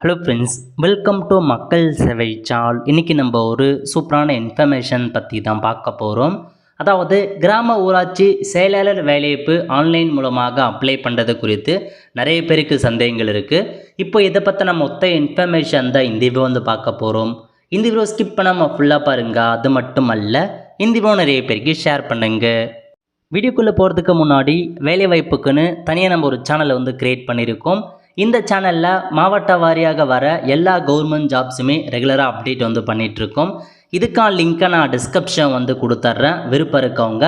Hello friends, welcome to மக்கள் சேவை சால். இன்றைக்கி நம்ம ஒரு சூப்பரான இன்ஃபர்மேஷன் பற்றி தான் பார்க்க போகிறோம். அதாவது கிராம ஊராட்சி செயலாளர் வேலைவாய்ப்பு ஆன்லைன் மூலமாக அப்ளை பண்ணுறது குறித்து நிறைய பேருக்கு சந்தேகங்கள் இருக்குது. இப்போ இதை பற்றி நம்ம மொத்த இன்ஃபர்மேஷன் தான் இந்த வீடியோ வந்து பார்க்க போகிறோம். இந்த வீடியோ ஸ்கிப் பண்ணாமல் ஃபுல்லாக பாருங்கள். அது மட்டும் அல்ல, இந்த வீடியோ நிறைய பேருக்கு ஷேர் பண்ணுங்க. வீடியோக்குள்ளே போகிறதுக்கு முன்னாடி வேலைவாய்ப்புக்குன்னு தனியாக நம்ம ஒரு சேனலை வந்து க்ரியேட் பண்ணியிருக்கோம். இந்த சேனலில் மாவட்ட வாரியாக வர எல்லா கவர்மெண்ட் ஜாப்ஸுமே ரெகுலராக அப்டேட் வந்து பண்ணிகிட்ருக்கோம். இதுக்கான லிங்க்கை நான் டிஸ்கிரிப்ஷன் வந்து கொடுத்துட்றேன். விருப்பம் இருக்கவங்க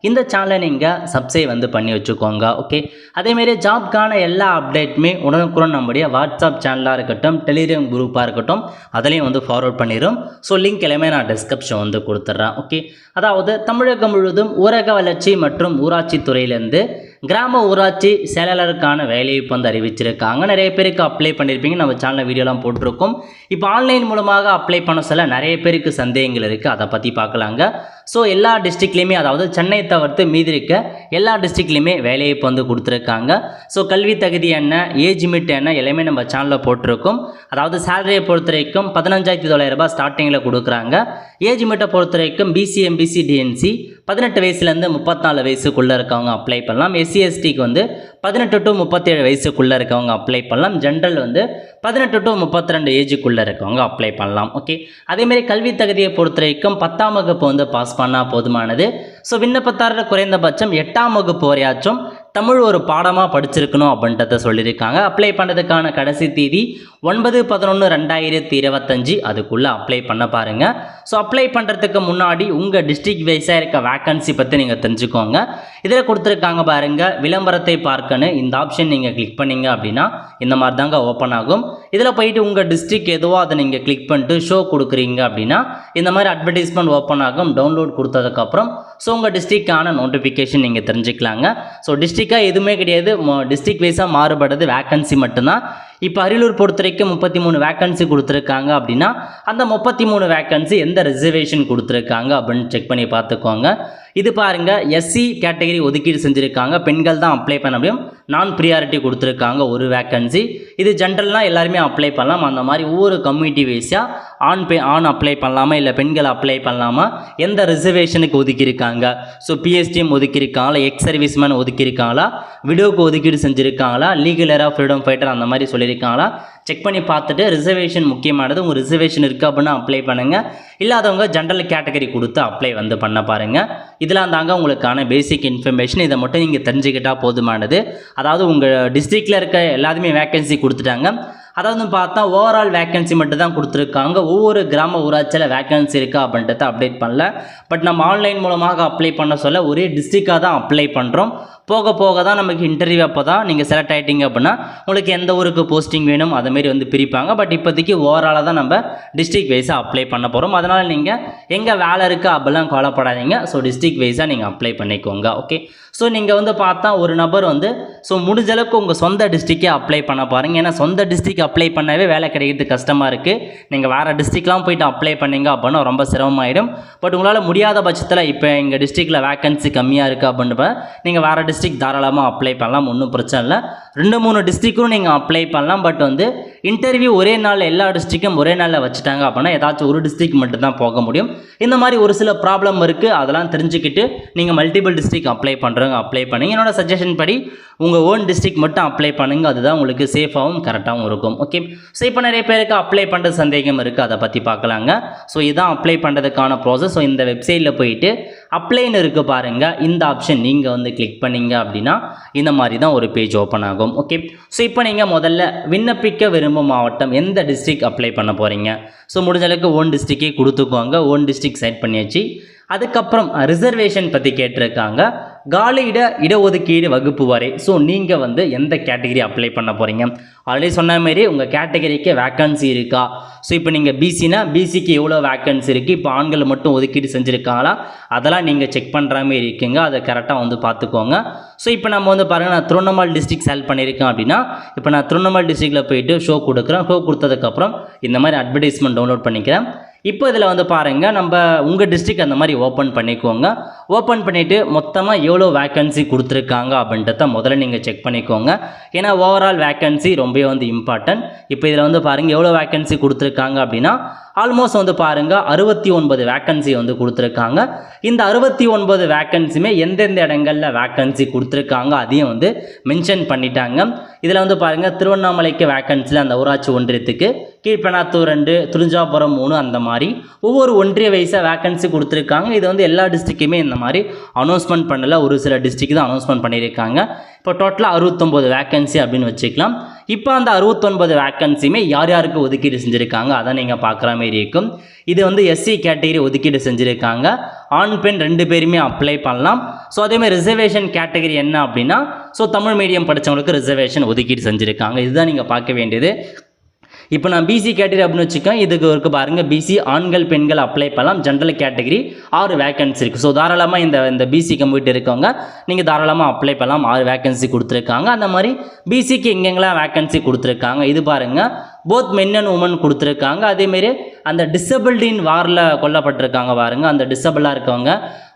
இந்த சேனலை நீங்கள் சப்ஸ்கிரைப் வந்து பண்ணி வச்சுக்கோங்க. ஓகே, அதேமாரி ஜாப்க்கான எல்லா அப்டேட்டுமே உடனுக்குடன் நம்முடைய வாட்ஸ்அப் சேனலாக இருக்கட்டும், டெலிகிராம் குரூப்பாக இருக்கட்டும், அதிலையும் வந்து ஃபார்வர்ட் பண்ணிடும். ஸோ லிங்க் எல்லாமே நான் டிஸ்கிரிப்ஷன் வந்து கொடுத்துட்றேன். ஓகே, அதாவது தமிழகம் முழுவதும் ஊரக வளர்ச்சி மற்றும் ஊராட்சி துறையிலேருந்து கிராம ஊராட்சி செயலாளருக்கான வேலைவாய்ப்பு வந்து அறிவிச்சிருக்காங்க. நிறைய பேருக்கு அப்ளை பண்ணியிருப்பீங்க, நம்ம சேனலில் வீடியோலாம் போட்டிருக்கோம். இப்போ ஆன்லைன் மூலமாக அப்ளை பண்ண சொல்ல நிறைய பேருக்கு சந்தேகங்கள் இருக்குது. அதை பற்றி பார்க்கலாங்க. ஸோ எல்லா டிஸ்ட்ரிக்ட்லேயுமே, அதாவது சென்னை தவிர்த்து மீதி இருக்க எல்லா டிஸ்ட்ரிக்ட்லேயுமே வேலைவாய்ப்பு வந்து கொடுத்துருக்காங்க. ஸோ கல்வி தகுதி என்ன, ஏஜ் லிமிட் என்ன, எல்லாமே நம்ம சேனலில் போட்டிருக்கோம். அதாவது சேலரியை பொறுத்த வரைக்கும் 15,900 ரூபாய் ஸ்டார்டிங்கில் கொடுக்குறாங்க. ஏஜ் லிமிட்டை பொறுத்த வரைக்கும் பிசி, எம்பிசி, டிஎன்சி 18 வயசுலேருந்து 34 வயசுக்குள்ளே இருக்கவங்க அப்ளை பண்ணலாம். எஸ்சி எஸ்டிக்கு வந்து 18 to 37 வயசுக்குள்ளே இருக்கவங்க அப்ளை பண்ணலாம். ஜென்ரல் வந்து 18 to 32 ஏஜுக்குள்ளே இருக்கவங்க அப்ளை பண்ணலாம். ஓகே, அதேமாரி கல்வி தகுதியை பொறுத்த வரைக்கும் 10ஆம் வகுப்பு வந்து பாஸ் பண்ணால் போதுமானது. ஸோ விண்ணப்பத்தாரர் குறைந்தபட்சம் 8ஆம் வகுப்பு வரையாச்சும் தமிழ் ஒரு பாடமாக படிச்சிருக்கணும் அப்படின்றத சொல்லியிருக்காங்க. அப்ளை பண்ணுறதுக்கான கடைசி தேதி 9/11/2025. அதுக்குள்ளே அப்ளை பண்ண பாருங்கள். ஸோ அப்ளை பண்ணுறதுக்கு முன்னாடி உங்கள் டிஸ்ட்ரிக்ட் வைஸாக இருக்க வேக்கன்சி பற்றி நீங்கள் தெரிஞ்சுக்கோங்க. இதில் கொடுத்துருக்காங்க பாருங்கள், விளம்பரத்தை பார்க்கணும். இந்த ஆப்ஷன் நீங்கள் கிளிக் பண்ணிங்க அப்படின்னா இந்த மாதிரி தாங்க ஓப்பன் ஆகும். இதில் போயிட்டு உங்கள் டிஸ்ட்ரிக்ட் எதுவோ அதை நீங்கள் கிளிக் பண்ணிட்டு ஷோ கொடுக்குறீங்க அப்படின்னா இந்த மாதிரி அட்வர்டைஸ்மெண்ட் ஓப்பன் ஆகும். டவுன்லோட் கொடுத்ததுக்கப்புறம் ஸோ உங்கள் டிஸ்ட்ரிக்டான நோட்டிஃபிகேஷன் நீங்கள் தெரிஞ்சுக்கலாங்க. ஸோ டிஸ்ட்ரிக்டாக எதுவுமே கிடையாது, டிஸ்ட்ரிக்ட் வைஸாக மாறுபடுறது வேக்கன்சி மட்டும்தான். இப்போ அரியலூர் பொறுத்த வரைக்கும் 33 வேக்கன்சி கொடுத்துருக்காங்க அப்படின்னா அந்த 33 வேக்கன்சி எந்த ரிசர்வேஷன் கொடுத்துருக்காங்க அப்படின்னு செக் பண்ணி பார்த்துக்கோங்க. இது பாருங்கள், எஸ்சி கேட்டகரி ஒதுக்கீடு செஞ்சுருக்காங்க, பெண்கள் தான் அப்ளை பண்ண முடியும். நான் ப்ரியாரிட்டி கொடுத்துருக்காங்க ஒரு வேக்கன்சி. இது ஜென்ரல்னால் எல்லாருமே அப்ளை பண்ணலாம். அந்த மாதிரி ஒவ்வொரு கம்யூனிட்டி வைஸாக ஆண் அப்ளை பண்ணலாமா, இல்லை பெண்கள் அப்ளை பண்ணலாமா, எந்த ரிசர்வேஷனுக்கு ஒதுக்கியிருக்காங்க, ஸோ பிஎஸ்டிஎம் ஒதுக்கியிருக்காங்களா, எக்ஸ் சர்வீஸ்மேன் ஒதுக்கியிருக்காங்களா, விடோவுக்கு ஒதுக்கீடு செஞ்சுருக்காங்களா, லீகல் ஏரா ஃப்ரீடம் ஃபைட்டர் அந்த மாதிரி சொல்லியிருக்காங்களா, செக் பண்ணி பார்த்துட்டு ரிசர்வேஷன் முக்கியமானது. உங்கள் ரிசர்வேஷன் இருக்குது அப்படின்னா அப்ளை பண்ணுங்கள். இல்லாதவங்க ஜென்ரல் கேட்டகரி கொடுத்து அப்ளை வந்து பண்ண பாருங்கள். இதெல்லாம் தாங்க உங்களுக்கான பேசிக் இன்ஃபர்மேஷன். இதை மட்டும் நீங்கள் தெரிஞ்சுக்கிட்டால் போதுமானது. அதாவது உங்கள் டிஸ்ட்ரிக்டில் இருக்க எல்லாத்துமே வேக்கன்சி கொடுத்துட்டாங்க. அதாவது பார்த்தா ஓவரால் வேக்கன்சி மட்டும் தான் கொடுத்துருக்காங்க. ஒவ்வொரு கிராம ஊராட்சியில் வேக்கன்சி இருக்கா அப்படின்றத அப்டேட் பண்ணல. பட் நம்ம ஆன்லைன் மூலமாக அப்ளை பண்ண சொல்ல ஒரே டிஸ்ட்ரிக்டாக தான் அப்ளை பண்ணுறோம். போக போக தான் நமக்கு இன்டர்வியூ அப்போ தான் நீங்கள் செலக்ட் ஆகிட்டீங்க அப்படின்னா உங்களுக்கு எந்த ஊருக்கு போஸ்டிங் வேணும் அதுமாரி வந்து பிரிப்பாங்க. பட் இப்போதைக்கு ஓவராலாக தான் நம்ம டிஸ்ட்ரிக்ட் வைஸாக அப்ளை பண்ண போகிறோம். அதனால் நீங்கள் எங்கே வேலை இருக்குது அப்படிலாம் கவலைப்படாதீங்க. ஸோ டிஸ்ட்ரிக்ட் வைஸாக நீங்கள் அப்ளை பண்ணிக்கோங்க. ஓகே, ஸோ நீங்கள் வந்து பார்த்தா ஒரு நபர் வந்து ஸோ முடிஞ்சளவுக்கு உங்கள் சொந்த டிஸ்ட்ரிக்டே அப்ளை பண்ண பாருங்கள். ஏன்னா சொந்த டிஸ்ட்ரிக்ட் அப்ளை பண்ணவே வேலை கிடைக்கிறது கஷ்டமாக இருக்குது. நீங்கள் வேறு டிஸ்ட்ரிக்ட்லாம் போய்ட்டு அப்ளை பண்ணிங்க அப்படின்னா ரொம்ப சிரமமாயிடும். பட் உங்களால் முடியாத பட்சத்தில் இப்போ எங்கள் டிஸ்ட்ரிக்டில் வேக்கன்சி கம்மியாக இருக்குது அப்படின்றப்ப நீங்கள் வேறு டிஸ்ட்ரிக்ட் தாராளமாக அப்ளை பண்ணலாம், ஒன்றும் பிரச்சனை இல்லை. 2-3 டிஸ்ட்ரிக்டும் நீங்கள் அப்ளை பண்ணலாம். பட் வந்து இன்டர்வியூ ஒரே நாளில் எல்லா டிஸ்ட்ரிக்டும் ஒரே நாளில் வச்சுட்டாங்க அப்படின்னா ஏதாச்சும் ஒரு டிஸ்ட்ரிக்ட் மட்டும்தான் போக முடியும். இந்த மாதிரி ஒரு சில ப்ராப்ளம் இருக்குது. அதெல்லாம் தெரிஞ்சுக்கிட்டு நீங்கள் மல்டிபிள் டிஸ்ட்ரிக்ட் அப்ளை பண்ணுறவங்க அப்ளை பண்ணுங்க. என்னோட சஜஷன் படி உங்கள் ஓன் டிஸ்ட்ரிக்ட் மட்டும் அப்ளை பண்ணுங்கள். அதுதான் உங்களுக்கு சேஃபாகவும் கரெக்டாகவும் இருக்கும். ஓகே, ஸோ இப்போ நிறைய பேருக்கு அப்ளை பண்ணுற சந்தேகம் இருக்குது, அதை பற்றி பார்க்கலாங்க. ஸோ இதான் அப்ளை பண்ணுறதுக்கான ப்ராசஸ். ஸோ இந்த வெப்சைட்டில் போயிட்டு அப்ளைன்னு இருக்குது பாருங்கள், இந்த ஆப்ஷன் நீங்கள் வந்து கிளிக் பண்ணிங்க அப்படின்னா இந்த மாதிரி தான் ஒரு பேஜ் ஓப்பன் ஆகும். ஓகே, ஸோ இப்போ நீங்கள் முதல்ல விண்ணப்பிக்க விரும்பும் மாவட்டம் எந்த டிஸ்ட்ரிக்ட் அப்ளை பண்ண போகிறீங்க. ஸோ முடிஞ்சளவுக்கு ஓன் டிஸ்ட்ரிக்டே கொடுத்துக்குவாங்க. ஓன் டிஸ்ட்ரிக்ட் செலக்ட் பண்ணியாச்சு. அதுக்கப்புறம் ரிசர்வேஷன் பற்றி கேட்டிருக்காங்க. காலி இடஒதுக்கீடு வகுப்பு வரை. ஸோ நீங்கள் வந்து எந்த கேட்டகரி அப்ளை பண்ண போகிறீங்க. ஆல்ரெடி சொன்ன மாதிரி உங்கள் கேட்டகரிக்கு வேக்கன்சி இருக்கா. ஸோ இப்போ நீங்கள் பிசினா பிசிக்கு எவ்வளோ வேக்கன்சி இருக்குது, இப்போ ஆண்கள் மட்டும் ஒதுக்கீடு செஞ்சுருக்காங்களா, அதெல்லாம் நீங்கள் செக் பண்ணுற மாதிரி இருக்குங்க. அதை கரெக்டாக வந்து பார்த்துக்கோங்க. ஸோ இப்போ நம்ம வந்து பாருங்கள், நான் திருவண்ணாமலை டிஸ்ட்ரிக்ட் செலக்ட் பண்ணியிருக்கேன் அப்படின்னா இப்போ நான் திருவண்ணாமலை டிஸ்ட்ரிக்டில் போயிட்டு ஷோ கொடுக்குறேன். ஷோ கொடுத்ததுக்கப்புறம் இந்த மாதிரி அட்வர்டைஸ்மெண்ட் டவுன்லோட் பண்ணிக்கிறேன். இப்போ இதில் வந்து பாருங்கள், நம்ம உங்கள் டிஸ்ட்ரிக்ட் அந்த மாதிரி ஓப்பன் பண்ணிக்கோங்க. ஓப்பன் பண்ணிவிட்டு மொத்தமாக எவ்வளோ வேக்கன்சி கொடுத்துருக்காங்க அப்படின்றத முதல்ல நீங்கள் செக் பண்ணிக்கோங்க. ஏன்னா ஓவரால் வேக்கன்சி ரொம்ப வந்து இம்பார்ட்டன்ட். இப்போ இதில் வந்து பாருங்கள் எவ்வளோ வேக்கன்சி கொடுத்துருக்காங்க அப்படின்னா ஆல்மோஸ்ட் வந்து பாருங்கள் 69 வேக்கன்சி வந்து கொடுத்துருக்காங்க. இந்த 69 வேக்கன்சியுமே எந்தெந்த இடங்களில் வேக்கன்சி கொடுத்துருக்காங்க அதையும் வந்து மென்ஷன் பண்ணிட்டாங்க. இதில் வந்து பாருங்கள் திருவண்ணாமலைக்கு வேக்கன்சியில் அந்த ஊராட்சி ஒன்றியத்துக்கு, கீழ்பெனாத்தூர் 2, துரிஞ்சாபுரம் 3 அந்த மாதிரி ஒவ்வொரு ஒன்றிய வயசாக வேக்கன்சி கொடுத்துருக்காங்க. இது வந்து எல்லா டிஸ்ட்ரிக்ட்டுமே இந்த மாதிரி அனௌன்ஸ்மெண்ட் பண்ணல, ஒரு சில டிஸ்ட்ரிக்ட் தான் அனௌன்ஸ்மெண்ட் பண்ணியிருக்காங்க. இப்போ டோட்டலாக 69 வேக்கன்சி அப்படின்னு வச்சுக்கலாம். இப்போ அந்த 69 வேக்கன்சியுமே யார் யாருக்கு ஒதுக்கீடு செஞ்சுருக்காங்க அதை நீங்கள் பார்க்குற மாதிரி இருக்கும். இது வந்து எஸ்சி கேட்டகரி ஒதுக்கீடு செஞ்சுருக்காங்க. ஆண் பெண் 2 பேருமே அப்ளை பண்ணலாம். ஸோ அதேமாதிரி ரிசர்வேஷன் கேட்டகரி என்ன அப்படின்னா, ஸோ தமிழ் மீடியம் படித்தவங்களுக்கு ரிசர்வேஷன் ஒதுக்கீடு செஞ்சுருக்காங்க. இதுதான் நீங்கள் பார்க்க வேண்டியது. இப்போ நான் பிசி கேட்டகரி அப்படின்னு வச்சுக்கேன். இதுக்கு ஒரு பாருங்கள், பிசி ஆண்கள் பெண்கள் அப்ளை பண்ணலாம். ஜென்ரல் கேட்டகரி 6 வேக்கன்சி இருக்குது. ஸோ தாராளமாக இந்த பிசி கம்ப்யூட்டர் இருக்கவங்க நீங்கள் தாராளமாக அப்ளை பண்ணலாம். 6 வேக்கன்சி கொடுத்துருக்காங்க. அந்த மாதிரி பிசிக்கு எங்கெங்கெல்லாம் வேக்கன்சி கொடுத்துருக்காங்க இது பாருங்கள். போத் மென் அண்ட் உமன் கொடுத்துருக்காங்க. அதேமாரி அந்த டிசபிலிட்டின் வாரில் கொல்லப்பட்டிருக்காங்க பாருங்கள். அந்த டிசபிளாக இருக்கவங்க,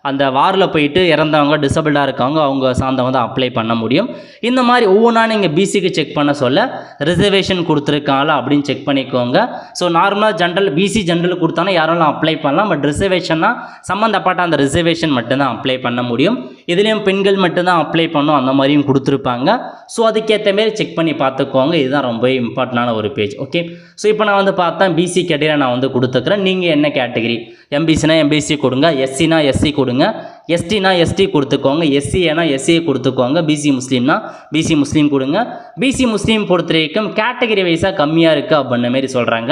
அந்த வாரில் போயிட்டு இறந்தவங்க, டிசபிளாக இருக்கவங்க, அவங்க சார்ந்தவங்க தான் அப்ளை பண்ண முடியும். இந்த மாதிரி ஒவ்வொன்றா நீங்கள் பிசிக்கு செக் பண்ண சொல்ல ரிசர்வேஷன் கொடுத்துருக்காங்களா அப்படின்னு செக் பண்ணிக்கோங்க. ஸோ நார்மலாக ஜென்ரல் பிசி ஜென்ரல் கொடுத்தாலும் யாரெல்லாம் அப்ளை பண்ணலாம். பட் ரிசர்வேஷன்னா சம்மந்தப்பட்ட அந்த ரிசர்வேஷன் மட்டும்தான் அப்ளை பண்ண முடியும். இதுலேயும் பெண்கள் மட்டும்தான் அப்ளை பண்ணணும் அந்த மாதிரியும் கொடுத்துருப்பாங்க. ஸோ அதுக்கேற்ற மாரி செக் பண்ணி பார்த்துக்கோங்க. இதுதான் ரொம்ப இம்பார்ட்டண்டான ஒரு பேஜ். ஓகே, ஸோ இப்போ நான் வந்து பார்த்தேன் பிசி கேட்டகரி நான் வந்து கொடுத்துக்கிறேன். நீங்கள் என்ன கேட்டகரி, எம்பிசினா எம்பிசி கொடுங்க, எஸ்சினா எஸ்சி கொடுங்க, எஸ்டினா எஸ்டி கொடுத்துக்கோங்க, எஸ்சினா எஸ்சியை கொடுத்துக்கோங்க, பிசி முஸ்லீம்னா பிசி முஸ்லீம் கொடுங்க. பிசி முஸ்லீம் பொறுத்த வரைக்கும் கேட்டகரி வைஸாக கம்மியாக இருக்குது அப்படின்ற மாரி சொல்கிறாங்க.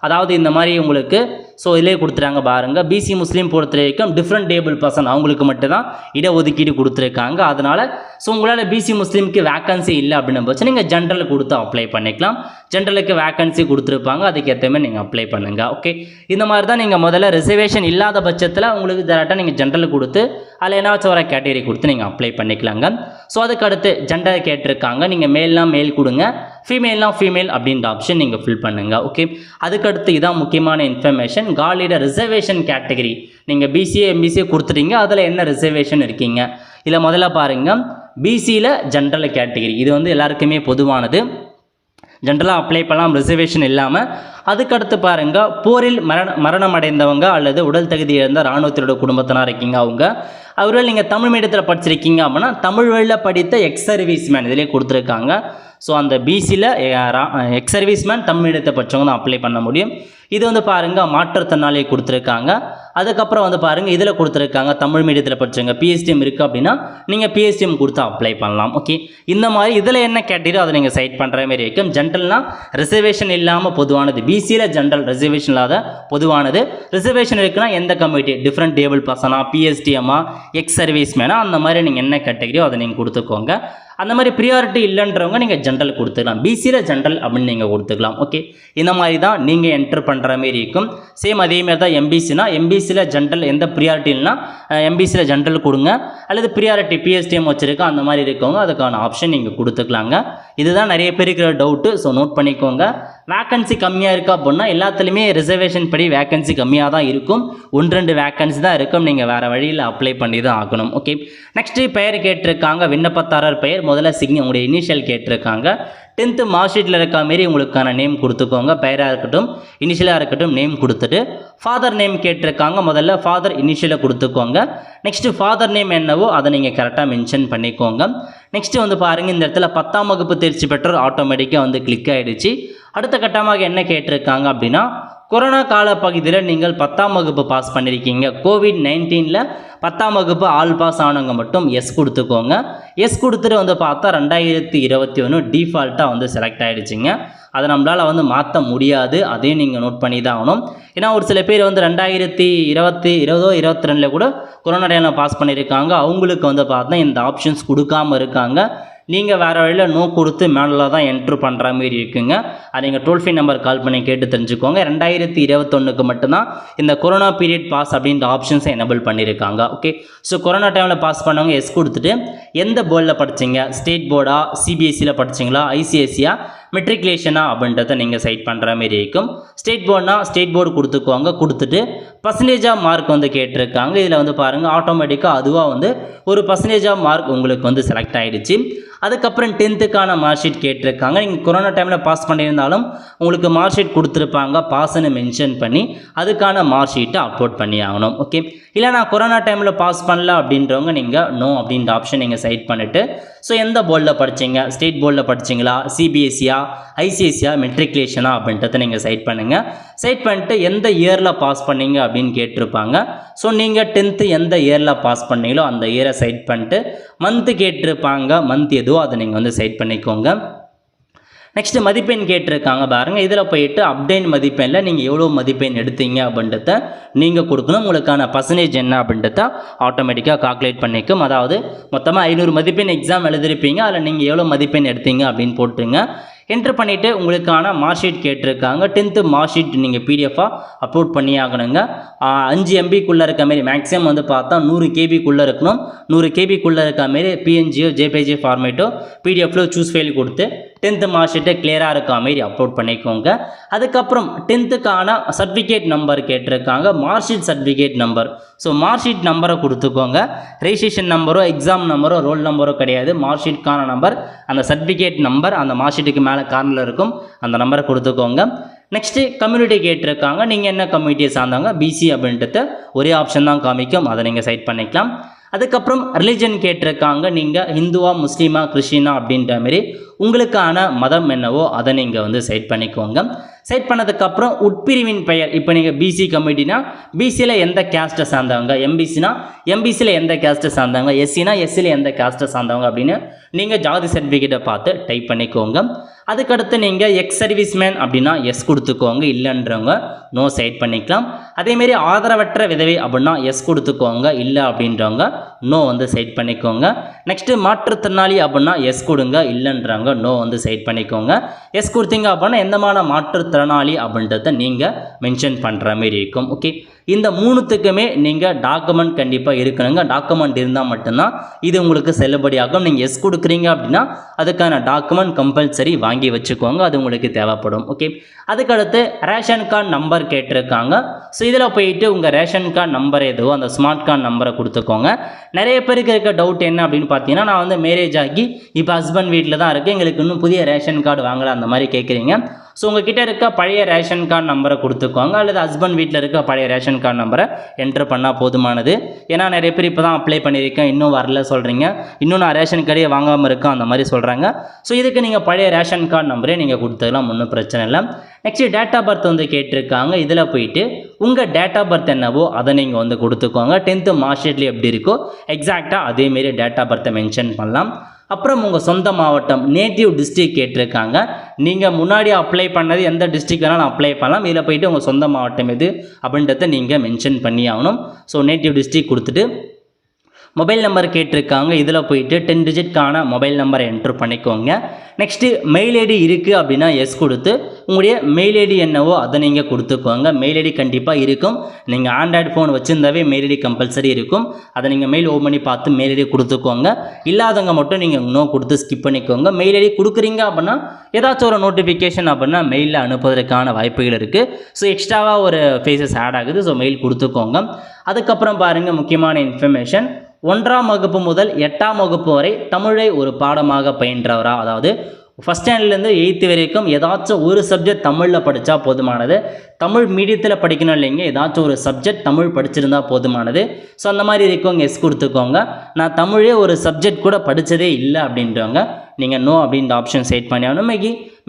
அதாவது இந்த மாதிரி உங்களுக்கு ஸோ இதிலே கொடுத்துறாங்க பாருங்கள். பிசி முஸ்லீம் பொறுத்த வரைக்கும் டிஃப்ரெண்ட் டேபிள் பர்சன் அவங்களுக்கு மட்டும்தான் இடஒதுக்கீடு கொடுத்துருக்காங்க. அதனால் ஸோ உங்களால் பிசி முஸ்லீமுக்கு வேக்கன்சி இல்லை அப்படின்னு போச்சு நீங்கள் ஜென்ரல் கொடுத்து அப்ளை பண்ணிக்கலாம். ஜென்ரலுக்கு வேக்கன்சி கொடுத்துருப்பாங்க, அதுக்கேற்ற மாதிரி நீங்கள் அப்ளை பண்ணுங்கள். ஓகே, இந்த மாதிரி தான் நீங்கள் முதல்ல ரிசர்வேஷன் இல்லாத பட்சத்தில் உங்களுக்கு டேரெக்டாக நீங்கள் ஜென்ரல் கொடுத்து அதில் என்னாச்சும் வர கேட்டகரி கொடுத்து நீங்கள் அப்ளை பண்ணிக்கலாங்க. ஸோ அதுக்கு அடுத்து ஜெண்டர் கேட்டிருக்காங்க. நீங்கள் மேல்னா மேல் கொடுங்க, ஃபீமேல்னா ஃபீமேல் அப்படின்ற ஆப்ஷன் நீங்கள் ஃபில் பண்ணுங்கள். ஓகே, அதுக்கடுத்து இதான் முக்கியமான இன்ஃபர்மேஷன். காலிட ரிசர்வேஷன் கேட்டகரி நீங்கள் பிசிஏ எம்பிசிஏ கொடுத்துட்டீங்க, அதில் என்ன ரிசர்வேஷன் இருக்கீங்க இதில் முதல்ல பாருங்கள். பிசியில் ஜென்ரல் கேட்டகரி இது வந்து எல்லாருக்குமே பொதுவானது, ஜென்ரலாக அப்ளை பண்ணலாம் ரிசர்வேஷன் இல்லாமல். அதுக்கடுத்து பாருங்கள், போரில் மரணம் அடைந்தவங்க அல்லது உடல் தகுதி இழந்த இராணுவத்தினோட குடும்பத்தினர் இருக்கீங்க அவர்கள் நீங்கள் தமிழ் மீடியத்தில் படிச்சிருக்கீங்க அப்படின்னா தமிழ் வழியில் படித்த எக்ஸ் சர்வீஸ் மேன் இதிலே கொடுத்துருக்காங்க. ஸோ அந்த பிசியில் எக்ஸ் சர்வீஸ் மேன் தமிழ் மீடியத்தை படித்தவங்க தான் அப்ளை பண்ண முடியும். இது வந்து பாருங்கள் மாற்றுத்திறனாளியை கொடுத்துருக்காங்க. அதுக்கப்புறம் வந்து பாருங்கள் இதில் கொடுத்துருக்காங்க தமிழ் மீடியத்தில் படித்தவங்க பிஎஸ்டிஎம் இருக்குது அப்படின்னா நீங்கள் பிஎஸ்டிஎம் கொடுத்து அப்ளை பண்ணலாம். ஓகே, இந்த மாதிரி இதில் என்ன கேட்டீரோ அதை நீங்கள் சைட் பண்ணுற மாதிரி இருக்கும். ஜென்ரல்னால் ரிசர்வேஷன் இல்லாமல் பொதுவானது, பிசியில் ஜென்ரல் ரிசர்வேஷன் இல்லாத பொதுவானது. ரிசர்வேஷன் இருக்குன்னா எந்த கமிட்டி, டிஃப்ரெண்ட் டேபிள் பர்சனா, பிஎஸ்டிஎம்மா, எக்ஸ் சர்வீஸ் மேனா, அந்த மாதிரி நீங்கள் என்ன கேட்டகரியோ அதை நீங்கள் கொடுத்துக்கோங்க. அந்த மாதிரி ப்ரியாரிட்டி இல்லைன்றவங்க நீங்கள் ஜென்ரல் கொடுத்துக்கலாம். பிசியில் ஜென்ரல் அப்படின்னு நீங்கள் கொடுத்துக்கலாம். ஓகே, இந்த மாதிரி தான் நீங்கள் என்ட்ரு பண்ணுற மாரி இருக்கும். சேம் அதேமாதிரி தான் எம்பிசினா எம்பிசியில் ஜென்ரல் எந்த ப்ரியாரிட்டி இல்லைனா எம்பிசியில் ஜென்ரல் கொடுங்க, அல்லது ப்ரியாரிட்டி பிஎஸ்டிஎம் வச்சுருக்கோம் அந்த மாதிரி இருக்கவங்க அதுக்கான ஆப்ஷன் நீங்கள் கொடுத்துக்கலாங்க. இதுதான் நிறைய பேருக்கு இருக்கிற டவுட்டு. ஸோ நோட் பண்ணிக்கோங்க. வேக்கன்சி கம்மியாக இருக்கா அப்படின்னா எல்லாத்துலேயுமே ரிசர்வேஷன் படி வேக்கன்சி கம்மியாக தான் இருக்கும். 1-2 வேக்கன்சி தான் இருக்கும். நீங்கள் வேறு வழியில் அப்ளை பண்ணி தான் ஆகணும். ஓகே, நெக்ஸ்ட்டு பெயர் கேட்டிருக்காங்க. விண்ணப்பதாரர் பெயர் முதல்ல உங்களுடைய இனிஷியல் கேட்டிருக்காங்க. 10th மார்க் ஷீட்டில் இருக்க மாரி உங்களுக்கான நேம் கொடுத்துக்கோங்க. பெயராக இருக்கட்டும் இனிஷியலாக இருக்கட்டும் நேம் கொடுத்துட்டு ஃபாதர் நேம் கேட்டிருக்காங்க. முதல்ல ஃபாதர் இனிஷியலை கொடுத்துக்கோங்க. நெக்ஸ்ட்டு ஃபாதர் நேம் என்னவோ அதை நீங்கள் கரெக்டாக மென்ஷன் பண்ணிக்கோங்க. நெக்ஸ்ட்டு வந்து பாருங்கள், இந்த இடத்துல 10ஆம் வகுப்பு தேர்ச்சி பெற்றோர் ஆட்டோமேட்டிக்காக வந்து கிளிக் ஆகிடுச்சு. அடுத்த கட்டமாக என்ன கேட்டிருக்காங்க அப்படின்னா, கொரோனா கால பகுதியில் நீங்கள் 10ஆம் வகுப்பு பாஸ் பண்ணியிருக்கீங்க, கோவிட்-19ல் 10ஆம் வகுப்பு ஆல் பாஸ் ஆனவங்க மட்டும் எஸ் கொடுத்துக்கோங்க. எஸ் கொடுத்துட்டு வந்து பார்த்தா 2021 டிஃபால்ட்டாக வந்து செலக்ட் ஆகிடுச்சிங்க. அதை நம்மளால் வந்து மாற்ற முடியாது. அதையும் நீங்கள் நோட் பண்ணி தான் ஆகணும். ஏன்னா ஒரு சில பேர் வந்து 2020-22 கூட கொரோனா டைமில் பாஸ் பண்ணியிருக்காங்க. அவங்களுக்கு வந்து பார்த்தா இந்த ஆப்ஷன்ஸ் கொடுக்காமல் இருக்காங்க. நீங்கள் வேறு வழியில் நோ கொடுத்து மேலே தான் என்ட்ரு பண்ணுற மாதிரி இருக்குங்க. அது நீங்கள் டோல் ஃப்ரீ நம்பர் கால் பண்ணி கேட்டு தெரிஞ்சுக்கோங்க. 2021க்கு மட்டும்தான் இந்த கொரோனா பீரியட் பாஸ் அப்படின்ற ஆப்ஷன்ஸை எனபிள் பண்ணியிருக்காங்க. ஓகே, ஸோ கொரோனா டைமில் பாஸ் பண்ணவங்க எஸ் கொடுத்துட்டு எந்த போர்டில் படிச்சிங்க, ஸ்டேட் போர்டா, சிபிஎஸ்சியில் படிச்சிங்களா, ஐசிஎஸ்சியா, மெட்ரிகுலேஷனா அப்படின்றத நீங்கள் செட் பண்ணுற மாதிரி இருக்கும். ஸ்டேட் போர்டுனா ஸ்டேட் போர்டு கொடுத்துக்குவாங்க. கொடுத்துட்டு பர்சன்டேஜ் ஆஃப் மார்க் வந்து கேட்டிருக்காங்க. இதில் வந்து பாருங்கள் ஆட்டோமேட்டிக்காக அதுவாக வந்து ஒரு பர்சன்டேஜ் ஆஃப் மார்க் உங்களுக்கு வந்து செலக்ட் ஆகிடுச்சு. அதுக்கப்புறம் 10th மார்க் ஷீட் கேட்டிருக்காங்க. நீங்கள் கொரோனா டைமில் பாஸ் பண்ணியிருந்தாலும் உங்களுக்கு மார்க் ஷீட் கொடுத்துருப்பாங்க. பாஸ்ன்னு மென்ஷன் பண்ணி அதுக்கான மார்க் ஷீட்டை அப்லோட் பண்ணி ஆகணும். ஓகே, இல்லை நான் கொரோனா டைமில் பாஸ் பண்ணல அப்படின்றவங்க நீங்கள் நோ அப்படின்ற ஆப்ஷன் நீங்கள் செட் பண்ணிவிட்டு ஸோ எந்த போர்டில் படிச்சிங்க, ஸ்டேட் போர்டில் படிச்சிங்களா, சிபிஎஸ்சியா, ஐசிஎஸ்சியா, மெட்ரிகுலேஷனா அப்படின்றத நீங்கள் செட் பண்ணுங்கள். செட் பண்ணிட்டு எந்த இயரில் பாஸ் பண்ணீங்க அப்படின்னு கேட்டிருப்பாங்க. ஸோ நீங்கள் 10th எந்த இயரில் பாஸ் பண்ணீங்களோ அந்த இயரை செட் பண்ணிட்டு மந்த்து கேட்டிருப்பாங்க. மந்த் எதுவோ அதை நீங்கள் வந்து செட் பண்ணிக்கோங்க. நெக்ஸ்ட்டு மதிப்பெண் கேட்டிருக்காங்க பாருங்கள். இதில் போயிட்டு அப்டேட் மதிப்பெண்ணில் நீங்கள் எவ்வளோ மதிப்பெண் எடுத்தீங்க அப்படின்றத நீங்கள் கொடுக்கணும். உங்களுக்கான பர்சன்டேஜ் என்ன அப்படின்றத ஆட்டோமேட்டிக்காக கால்குலேட் பண்ணிக்கும். அதாவது மொத்தமாக 500 மதிப்பெண் எக்ஸாம் எழுதிருப்பீங்க. அதில் நீங்கள் எவ்வளோ மதிப்பெண் எடுத்தீங்க அப்படின்னு போட்டுருங்க. என்ட்ரு பண்ணிவிட்டு உங்களுக்கான மார்க் ஷீட் கேட்டிருக்காங்க. 10th மார்க் ஷீட் நீங்கள் பிடிஎஃபாக அப்லோட் பண்ணி ஆகணுங்க. 5 MBக்குள்ளே இருக்க மாரி, மேக்ஸிமம் வந்து பார்த்தா 100 KBக்குள்ளே இருக்கணும். 100 KBக்குள்ளே இருக்க மாரி பிஎன்ஜியோ ஜேபிஜி ஃபார்மேட்டோ பிடிஎஃப்பில் சூஸ் ஃபைல் கொடுத்து 10th மார்க் ஷீட்டை கிளியராக இருக்க மாரி அப்லோட் பண்ணிக்கோங்க. அதுக்கப்புறம் 10th சர்டிஃபிகேட் நம்பர் கேட்டிருக்காங்க. Mark sheet certificate number. So mark sheet நம்பரை கொடுத்துக்கோங்க. ரெஜிஸ்ட்ரேஷன் நம்பரோ எக்ஸாம் நம்பரோ ரோல் நம்பரோ கிடையாது. மார்க் ஷீட்கான நம்பர், அந்த சர்டிஃபிகேட் நம்பர் அந்த மார்க் ஷீட்டுக்கு மேலே கார்னரில் இருக்கும். அந்த நம்பரை கொடுத்துக்கோங்க. நெக்ஸ்ட்டு கம்யூனிட்டி கேட்டிருக்காங்க. நீங்கள் என்ன கம்யூனிட்டியை சார்ந்தாங்க, பிசி அப்படின்றது ஒரே ஆப்ஷன் தான் காமிக்கும். அதை நீங்கள் செட் பண்ணிக்கலாம். அதுக்கப்புறம் ரிலிஜன் கேட்டிருக்காங்க. நீங்கள் ஹிந்துவா, முஸ்லீமா, கிறிஸ்டினா அப்படின்ற மாதிரி உங்களுக்கான மதம் என்னவோ அதை நீங்கள் வந்து செட் பண்ணிக்கோங்க. செட் பண்ணதுக்கப்புறம் உட்பிரிவின் பெயர். இப்போ நீங்கள் பிசி கம்யூனிட்டினா பிசியில் எந்த கேஸ்ட்டை சார்ந்தவங்க, எம்பிசினா எம்பிசியில் எந்த கேஸ்ட்டை சார்ந்தவங்க, எஸ்சினா எஸ்சியில் எந்த கேஸ்ட்டை சார்ந்தவங்க அப்படின்னு நீங்கள் ஜாதி சர்டிஃபிகேட்டை பார்த்து டைப் பண்ணிக்கோங்க. அதுக்கடுத்து நீங்கள் எக்ஸ் சர்வீஸ்மேன் அப்படின்னா எஸ் கொடுத்துக்கோங்க. இல்லைன்றவங்க நோ செட் பண்ணிக்கலாம். அதேமாரி ஆதரவற்ற விதவை அப்படின்னா எஸ் கொடுத்துக்கோங்க. இல்லை அப்படின்றவங்க நோ வந்து செட் பண்ணிக்கோங்க. நெக்ஸ்ட்டு மாற்றுத்திறனாளி அப்படின்னா எஸ் கொடுங்க. இல்லைன்றவங்க நோ வந்து செட் பண்ணிக்கோங்க. எஸ் கொடுத்தீங்க அப்படின்னா எந்தமான மாற்றுத்திறனாளி அப்படின்றத நீங்கள் மென்ஷன் பண்ணுற மாதிரி இருக்கும். ஓகே, இந்த 3த்துக்குமே நீங்கள் டாக்குமெண்ட் கண்டிப்பாக இருக்கணுங்க. டாக்குமெண்ட் இருந்தால் மட்டும்தான் இது உங்களுக்கு செல்லுபடியாகும். நீங்கள் எஸ் கொடுக்குறீங்க அப்படின்னா அதுக்கான டாக்குமெண்ட் கம்பல்சரி வாங்கி வச்சுக்கோங்க. அது உங்களுக்கு தேவைப்படும். ஓகே, அதுக்கடுத்து ரேஷன் கார்டு நம்பர் கேட்டிருக்காங்க. ஸோ இதில் போயிட்டு உங்கள் ரேஷன் கார்டு நம்பர் எதுவோ அந்த ஸ்மார்ட் கார்டு நம்பரை கொடுத்துக்கோங்க. நிறைய பேருக்கு இருக்க டவுட் என்ன அப்படின்னு பார்த்தீங்கன்னா, நான் வந்து மேரேஜ் ஆகி இப்போ ஹஸ்பண்ட் வீட்டில் தான் இருக்குது, எங்களுக்கு இன்னும் புதிய ரேஷன் கார்டு வாங்கலாம் அந்த மாதிரி கேட்குறீங்க. ஸோ உங்ககிட்ட இருக்க பழைய ரேஷன் கார்டு நம்பரை கொடுத்துக்கோங்க. அல்லது ஹஸ்பண்ட் வீட்டில் இருக்க பழைய ரேஷன் கார்டு நம்பரை என்ட்ரு பண்ணால் போதுமானது. ஏன்னா நிறைய பேர் இப்போ தான் அப்ளை பண்ணியிருக்கேன், இன்னும் வரல சொல்கிறீங்க, இன்னும் நான் ரேஷன் கார்டே வாங்காமல் இருக்கேன் அந்த மாதிரி சொல்கிறாங்க. ஸோ இதுக்கு நீங்கள் பழைய ரேஷன் கார்டு நம்பரே நீங்கள் கொடுத்துக்கலாம், ஒன்றும் பிரச்சனை இல்லை. நெக்ஸ்ட்டு டேட் ஆஃப் பர்த் வந்து கேட்டிருக்காங்க. இதில் போயிட்டு உங்கள் டேட் ஆஃப் பர்த் என்னவோ அதை நீங்கள் வந்து கொடுத்துக்கோங்க. 10th மார்க் ஷீட்லேயே எப்படி இருக்கோ எக்ஸாக்டாக அதேமாரி டேட் ஆஃப் பர்த்தை மென்ஷன் பண்ணலாம். அப்புறம் உங்கள் சொந்த மாவட்டம், நேட்டிவ் டிஸ்ட்ரிக்ட் கேட்டிருக்காங்க. நீங்கள் முன்னாடி அப்ளை பண்ணது எந்த டிஸ்ட்ரிக்ட் வேணாலும் அப்ளை பண்ணலாம். இதில் போயிட்டு உங்கள் சொந்த மாவட்டம் எது அப்படின்றத நீங்கள் மென்ஷன் பண்ணி ஆகணும். ஸோ நேட்டிவ் டிஸ்ட்ரிக்ட் கொடுத்துட்டு மொபைல் நம்பர் கேட்டிருக்காங்க. இதில் போயிட்டு 10 டிஜிட்கான மொபைல் நம்பரை என்ட்ரு பண்ணிக்கோங்க. நெக்ஸ்ட்டு மெயில் ஐடி இருக்குது அப்படின்னா எஸ் கொடுத்து உங்களுடைய மெயில் ஐடி என்னவோ அதை நீங்கள் கொடுத்துக்கோங்க. மெயில் ஐடி கண்டிப்பாக இருக்கும். நீங்கள் ஆண்ட்ராய்டு ஃபோன் வச்சுருந்தாவே மெயில் ஐடி கம்பல்சரி இருக்கும். அதை நீங்கள் மெயில் ஓப்பன் பண்ணி பார்த்து மெயில் ஐடி கொடுத்துக்கோங்க. இல்லாதவங்க மட்டும் நீங்கள் நோ கொடுத்து ஸ்கிப் பண்ணிக்கோங்க. மெயில் ஐடி கொடுக்குறீங்க அப்படின்னா ஏதாச்சும் ஒரு நோட்டிஃபிகேஷன் அப்படின்னா மெயிலில் அனுப்புவதற்கான வாய்ப்புகள் இருக்குது. ஸோ எக்ஸ்ட்ராவாக ஒரு ஃபேஸஸ் ஆட் ஆகுது. ஸோ மெயில் கொடுத்துக்கோங்க. அதுக்கப்புறம் பாருங்கள் முக்கியமான இன்ஃபர்மேஷன், 1ஆம் வகுப்பு முதல் 8ஆம் வகுப்பு வரை தமிழை ஒரு பாடமாக பயின்றவரா, அதாவது ஃபஸ்ட் ஸ்டாண்டர்ட்லேருந்து 8th வரைக்கும் ஏதாச்சும் ஒரு சப்ஜெக்ட் தமிழில் படித்தா போதுமானது. தமிழ் மீடியத்தில் படிக்கணும் இல்லைங்க, ஏதாச்சும் ஒரு சப்ஜெக்ட் தமிழ் படிச்சிருந்தா போதுமானது. ஸோ அந்த மாதிரி இருக்கவங்க எஸ் கொடுத்துக்கோங்க. நான் தமிழே ஒரு சப்ஜெக்ட் கூட படித்ததே இல்லை அப்படின்றவங்க நீங்கள் நோ அப்படின்ற ஆப்ஷன் செட் பண்ணி ஆகணும்.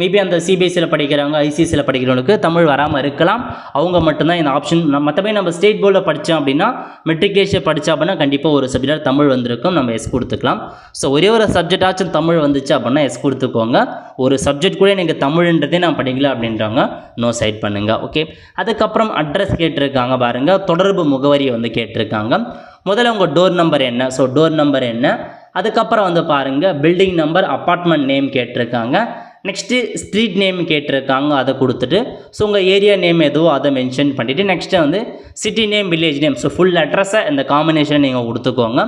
மேபி அந்த சிபிஎஸ்சியில் படிக்கிறவங்க, ஐசிஎஸ்சியில் படிக்கிறவங்களுக்கு தமிழ் வராமல் இருக்கலாம். அவங்க மட்டும்தான் இந்த ஆப்ஷன். மற்றபடி நம்ம ஸ்டேட் போர்டில் படித்தோம் அப்படின்னா, மெட்ரிகுலேஷன் படித்தா அப்படின்னா கண்டிப்பாக ஒரு சப்ஜெக்டாக தமிழ் வந்திருக்கும், நம்ம எஸ் கொடுத்துக்கலாம். ஸோ ஒரே ஒரு சப்ஜெக்டாச்சும் தமிழ் வந்துச்சு அப்படின்னா எஸ் கொடுத்துக்கோங்க. ஒரு சப்ஜெக்ட் கூட நீங்கள் தமிழ்ன்றதே நான் படிக்கல அப்படின்றவங்க நோ சைட் பண்ணுங்கள். ஓகே, அதுக்கப்புறம் அட்ரஸ் கேட்டிருக்காங்க பாருங்கள். தொடர்பு முகவரியை வந்து கேட்டிருக்காங்க. முதல்ல உங்கள் டோர் நம்பர் என்ன, ஸோ டோர் நம்பர் என்ன. அதுக்கப்புறம் வந்து பாருங்கள் பில்டிங் நம்பர், அப்பார்ட்மெண்ட் நேம் கேட்டிருக்காங்க. நெக்ஸ்ட்டு ஸ்ட்ரீட் நேம் கேட்டிருக்காங்க, அதை கொடுத்துட்டு ஸோ உங்கள் ஏரியா நேம் எதுவோ அதை மென்ஷன் பண்ணிவிட்டு நெக்ஸ்ட்டு வந்து city name, village name, so full அட்ரஸை இந்த காம்பினேஷன் நீங்கள் கொடுத்துக்கோங்க.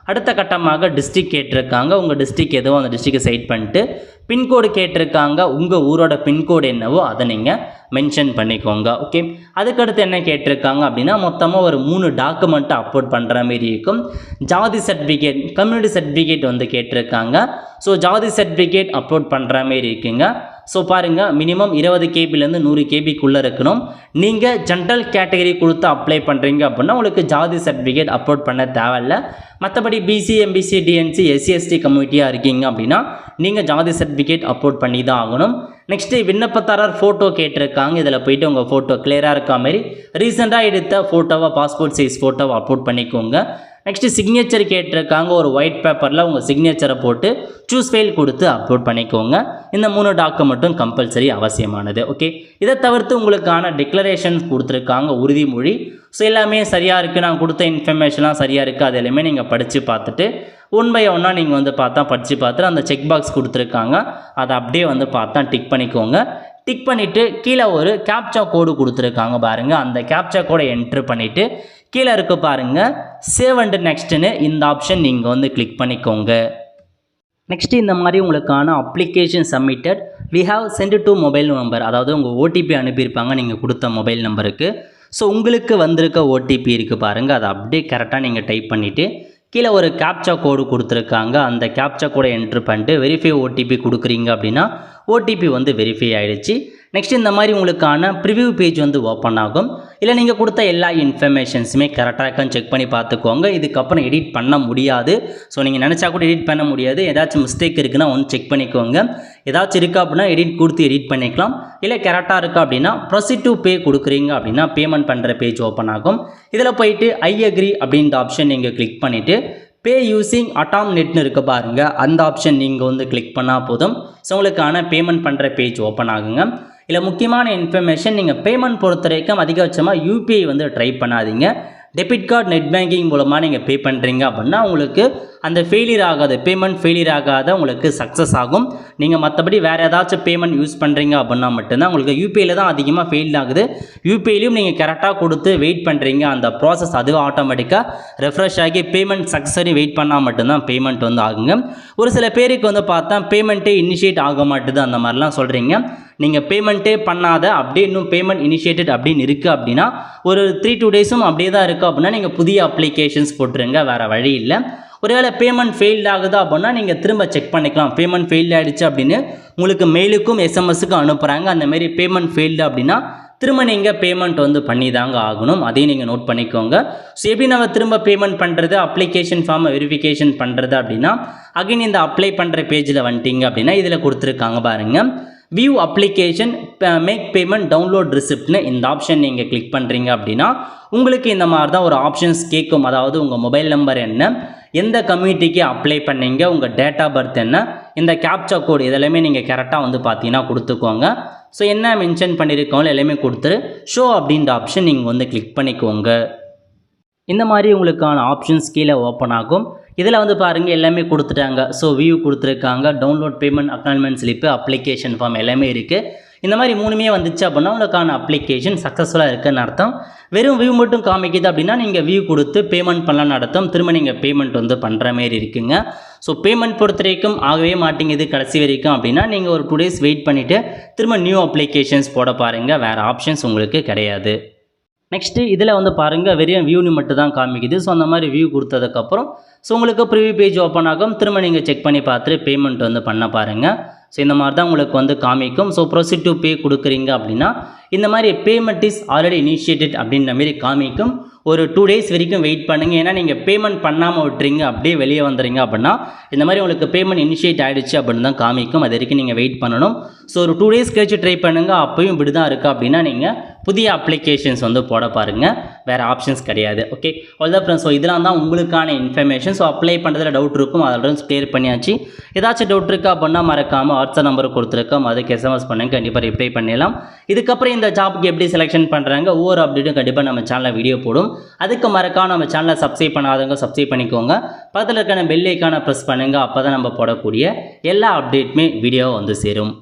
அடுத்த கட்டமாக டிஸ்ட்ரிக்ட் கேட்டிருக்காங்க. உங்கள் டிஸ்ட்ரிக்ட் எதுவோ அந்த டிஸ்ட்ரிக்டை செலக்ட் பண்ணிட்டு பின்கோடு கேட்டிருக்காங்க. உங்கள் ஊரோட பின்கோடு என்னவோ அதை நீங்கள் மென்ஷன் பண்ணிக்கோங்க. ஓகே, அதுக்கடுத்து என்ன கேட்டிருக்காங்க அப்படின்னா மொத்தமாக ஒரு 3 டாக்குமெண்ட்டை அப்லோட் பண்ணுற மாரி இருக்கும். ஜாதி சர்டிஃபிகேட், கம்யூனிட்டி சர்டிஃபிகேட் வந்து கேட்டிருக்காங்க. ஸோ ஜாதி சர்டிஃபிகேட் அப்லோட் பண்ணுற மாரி இருக்குங்க. ஸோ பாருங்கள், மினிமம் 20 கேபிலேருந்து 100 கேபிக்குள்ளே இருக்கணும். நீங்கள் ஜென்ரல் கேட்டகரி கொடுத்து அப்ளை பண்ணுறீங்க அப்படின்னா உங்களுக்கு ஜாதி சர்டிஃபிகேட் அப்லோட் பண்ண தேவையில்லை. மற்றபடி BC, MBC, DNC, SC, ST கம்யூனிட்டியாக இருக்கீங்க அப்படின்னா நீங்கள் ஜாதி சர்டிஃபிகேட் அப்லோட் பண்ணி தான் ஆகணும். நெக்ஸ்ட்டு விண்ணப்பதாரர் ஃபோட்டோ கேட்டிருக்காங்க. இதில் போய்ட்டு உங்கள் ஃபோட்டோ கிளியராக இருக்கா மாதிரி ரீசெண்டாக எடுத்த ஃபோட்டோவை, பாஸ்போர்ட் சைஸ் ஃபோட்டோவை அப்லோட் பண்ணிக்கோங்க. நெக்ஸ்ட்டு சிக்னேச்சர் கேட்டிருக்காங்க. ஒரு ஒயிட் பேப்பரில் உங்கள் சிக்னேச்சரை போட்டு சூஸ் ஃபைல் கொடுத்து அப்லோட் பண்ணிக்கோங்க. இந்த 3 டாக்குமெண்ட்டும் கம்பல்சரி அவசியமானது. ஓகே, இதை தவிர்த்து உங்களுக்கான டிக்ளரேஷன் கொடுத்துருக்காங்க, உறுதிமொழி. ஸோ எல்லாமே சரியாக இருக்குது, நான் கொடுத்த இன்ஃபர்மேஷன்லாம் சரியாக இருக்குது, அது எல்லாமே நீங்கள் படித்து பார்த்துட்டு ஒன் பை ஒன்னாக நீங்கள் வந்து படித்து பார்த்துட்டு அந்த செக் பாக்ஸ் கொடுத்துருக்காங்க, அதை அப்படியே வந்து டிக் பண்ணிக்கோங்க. டிக் பண்ணிவிட்டு கீழே ஒரு கேப்சா கோடு கொடுத்துருக்காங்க பாருங்கள். அந்த கேப்சா கோடை என்ட்ரு பண்ணிவிட்டு கீழே இருக்க பாருங்கள் சேவ் அண்ட் நெக்ஸ்ட்டுன்னு இந்த ஆப்ஷன் நீங்கள் வந்து கிளிக் பண்ணிக்கோங்க. நெக்ஸ்ட்டு இந்த மாதிரி உங்களுக்கான application submitted we have sent to mobile number, அதாவது உங்கள் ஓடிபி அனுப்பியிருப்பாங்க நீங்கள் கொடுத்த மொபைல் நம்பருக்கு. ஸோ உங்களுக்கு வந்திருக்க ஓடிபி இருக்குது பாருங்கள், அதை அப்படியே கரெக்டாக நீங்கள் டைப் பண்ணிவிட்டு கீழே ஒரு கேப்சா கோடு கொடுத்துருக்காங்க. அந்த கேப்சா கோடை என்ட்ரு பண்ணிட்டு வெரிஃபை ஓடிபி கொடுக்குறீங்க அப்படின்னா ஓடிபி வந்து வெரிஃபை ஆகிடுச்சு. நெக்ஸ்ட் இந்த மாதிரி உங்களுக்கான ப்ரிவ்யூ பேஜ் வந்து ஓப்பன் ஆகும். இல்லை நீங்கள் கொடுத்த எல்லா இன்ஃபர்மேஷன்ஸுமே கரெக்டாக இருக்கான்னு செக் பண்ணி பார்த்துக்கோங்க. இதுக்கப்புறம் எடிட் பண்ண முடியாது. ஸோ நீங்கள் நினச்சா கூட எடிட் பண்ண முடியாது. ஏதாச்சும் மிஸ்டேக் இருக்குன்னா ஒன்று செக் பண்ணிக்கோங்க. ஏதாச்சும் இருக்கா அப்படின்னா எடிட் கொடுத்து எடிட் பண்ணிக்கலாம். இல்லை கரெக்டாக இருக்கா அப்படின்னா ப்ரொசீட் டு பே கொடுக்குறீங்க அப்படின்னா பேமெண்ட் பண்ணுற பேஜ் ஓப்பன் ஆகும். இதில் போயிட்டு ஐ அக்ரி அப்படின்ற ஆப்ஷன் நீங்கள் கிளிக் பண்ணிவிட்டு பே யூஸிங் அட்டாம் நெட்னு இருக்க பாருங்கள், அந்த ஆப்ஷன் நீங்கள் வந்து கிளிக் பண்ணால் போதும். ஸோ உங்களுக்கான பேமெண்ட் பண்ணுற பேஜ் ஓப்பன் ஆகுங்க. இல்லை முக்கியமான இன்ஃபர்மேஷன், நீங்கள் பேமெண்ட் பொறுத்த வரைக்கும் அதிகபட்சமாக யூபிஐ வந்து ட்ரை பண்ணாதீங்க. டெபிட் கார்டு, நெட் பேங்கிங் மூலமாக நீங்கள் பே பண்ணுறீங்க அப்படின்னா உங்களுக்கு அந்த ஃபெயிலியர் ஆகாது, பேமெண்ட் ஃபெயிலியர் ஆகாத உங்களுக்கு சக்ஸஸ் ஆகும். நீங்கள் மற்றபடி வேறு ஏதாச்சும் பேமெண்ட் யூஸ் பண்ணுறீங்க அப்படின்னா மட்டும்தான் உங்களுக்கு யூபிஐயில் தான் அதிகமாக ஃபெயில் ஆகுது. யூபிஐலையும் நீங்கள் கரெக்டாக கொடுத்து வெயிட் பண்ணுறீங்க, அந்த ப்ராசஸ் அதுவும் ஆட்டோமேட்டிக்காக ரெஃப்ரெஷ் ஆகி பேமெண்ட் சக்ஸஸரி வெயிட் பண்ணால் மட்டும்தான் பேமெண்ட் வந்து ஆகுங்க. ஒரு சில பேருக்கு வந்து பார்த்தா பேமெண்ட்டே இனிஷியேட் ஆக மாட்டுது அந்த மாதிரிலாம் சொல்கிறீங்க. நீங்கள் பேமெண்ட்டே பண்ணாத அப்படியே இன்னும் பேமெண்ட் இனிஷியேட்டட் அப்படின்னு இருக்குது அப்படின்னா ஒரு 3-2 டேஸும் அப்படியே தான் இருக்குது அப்படின்னா நீங்கள் புதிய அப்ளிகேஷன்ஸ் போட்டுருங்க, வேறு வழி இல்லை. ஒருவேளை பேமெண்ட் ஃபெயில்ட் ஆகுதா அப்படின்னா நீங்கள் திரும்ப செக் பண்ணிக்கலாம். பேமெண்ட் ஃபெயில்ட் ஆகிடுச்சு அப்படின்னு உங்களுக்கு மெயிலுக்கும் எஸ்எம்எஸுக்கும் அனுப்புகிறாங்க. அந்தமாரி பேமெண்ட் ஃபெயில்டு அப்படின்னா திரும்ப நீங்கள் பேமெண்ட் வந்து பண்ணி தாங்க ஆகணும். அதையும் நீங்கள் நோட் பண்ணிக்கோங்க. ஸோ எப்படி நம்ம திரும்ப பேமெண்ட் பண்ணுறது, அப்ளிகேஷன் ஃபார்மை வெரிஃபிகேஷன் பண்ணுறது அப்படின்னா அகைன் இந்த அப்ளை பண்ணுற பேஜில் வந்துட்டீங்க அப்படின்னா இதில் கொடுத்துருக்காங்க பாருங்கள், view application make payment download ரிசிப்ட்னு இந்த ஆப்ஷன் நீங்கள் கிளிக் பண்ணுறீங்க அப்படின்னா உங்களுக்கு இந்த மாதிரி தான் ஒரு ஆப்ஷன்ஸ் கேட்கும். அதாவது உங்கள் மொபைல் நம்பர் என்ன, எந்த கம்யூனிட்டிக்கு அப்ளை பண்ணீங்க, உங்கள் டேட் ஆஃப் பர்த் என்ன, இந்த கேப்சா கோடு இதெல்லாமே நீங்கள் கரெக்டாக வந்து பார்த்தீங்கன்னா கொடுத்துக்கோங்க. ஸோ என்ன மென்ஷன் பண்ணியிருக்கோங்களோ எல்லாமே கொடுத்துரு ஷோ அப்படின்ற ஆப்ஷன் நீங்கள் வந்து கிளிக் பண்ணிக்கோங்க. இந்த மாதிரி உங்களுக்கான ஆப்ஷன்ஸ் கீழே ஓப்பன் ஆகும். இதில் வந்து பாருங்கள் எல்லாமே கொடுத்துட்டாங்க. ஸோ வியூ கொடுத்துருக்காங்க, download payment acknowledgement slip, application form எல்லாமே இருக்குது. இந்த மாதிரி 3மே வந்துச்சு அப்படின்னா உங்களுக்கான அப்ளிகேஷன் சக்ஸஸ்ஃபுல்லாக இருக்குன்னு அர்த்தம். வெறும் வியூ மட்டும் காமிக்குது அப்படின்னா நீங்கள் வியூ கொடுத்து பேமெண்ட் பண்ணலான்னு அர்த்தம். திரும்ப நீங்கள் பேமெண்ட் வந்து பண்ணுற மாரி இருக்குங்க. ஸோ பேமெண்ட் பொறுத்த வரைக்கும் ஆகவே மாட்டேங்குது கடைசி வரைக்கும் அப்படின்னா நீங்கள் ஒரு 2 days வெயிட் பண்ணிவிட்டு திரும்ப நியூ அப்ளிகேஷன்ஸ் போட பாருங்கள். வேறு ஆப்ஷன்ஸ் உங்களுக்கு கிடையாது. நெக்ஸ்ட்டு இதில் வந்து பாருங்கள் வெறும் வியூன்னு மட்டும் தான் காமிக்குது. ஸோ அந்த மாதிரி வியூ கொடுத்ததுக்கப்புறம் ஸோ உங்களுக்கு ப்ரிவியூ பேஜ் ஓப்பன் ஆகும். திரும்ப நீங்கள் செக் பண்ணி பார்த்துட்டு பேமெண்ட் வந்து பண்ண பாருங்கள். ஸோ இந்த மாதிரி தான் உங்களுக்கு வந்து காமிக்கும். ஸோ ப்ரொசீட் டு பே கொடுக்குறீங்க அப்படின்னா இந்த மாதிரி பேமெண்ட் இஸ் ஆல்ரெடி இனிஷியேட்டட் அப்படின்ற மாரி காமிக்கும். ஒரு 2 days வரைக்கும் வெயிட் பண்ணுங்கள். ஏன்னா நீங்கள் பேமெண்ட் பண்ணாமல் விட்டுறீங்க அப்படியே வெளியே வந்துடுறீங்க அப்படின்னா இந்த மாதிரி உங்களுக்கு பேமெண்ட் இனிஷியேட் ஆகிடுச்சு அப்படின்னு தான் காமிக்கும். அது வரைக்கும் நீங்கள் வெயிட் பண்ணணும். ஸோ ஒரு 2 days கழிச்சு ட்ரை பண்ணுங்கள். அப்போயும் இப்படி தான் இருக்குது அப்படின்னா நீங்கள் புதிய அப்ளிகேஷன்ஸ் வந்து போட பாருங்கள். வேறு ஆப்ஷன்ஸ் கிடையாது. ஓகே, அவ்வளோதான் ஃப்ரெண்ட்ஸ். ஸோ இதெல்லாம் தான் உங்களுக்கான இன்ஃபர்மேஷன். ஸோ அப்ளை பண்ணுறதுல டவுட் இருக்கும், அதோட கிளியர் பண்ணியாச்சு. ஏதாச்சும் டவுட் இருக்கா அப்படின்னா மறக்காமல் வாட்ஸ்அப் நம்பர் கொடுத்துருக்கோம், அதுக்கு எஸ்எம்எஸ் பண்ணுங்க, கண்டிப்பாக ரிப்ளை பண்ணிடலாம். இதுக்கப்புறம் இந்த ஜாப்புக்கு எப்படி செலெக்ஷன் பண்ணுறாங்க ஒவ்வொரு அப்டேட்டும் கண்டிப்பாக நம்ம சேனலில் வீடியோ போடும். அதுக்கு மறக்காம நம்ம சேனலை சப்ஸ்கிரைப் பண்ணாதவங்க சப்ஸ்கிரைப் பண்ணிக்கோங்க. பக்கத்தில் இருக்கான பெல் ஐக்கானை ப்ரெஸ் பண்ணுங்கள். அப்போ தான் நம்ம போடக்கூடிய எல்லா அப்டேட்டுமே வீடியோ வந்து சேரும்.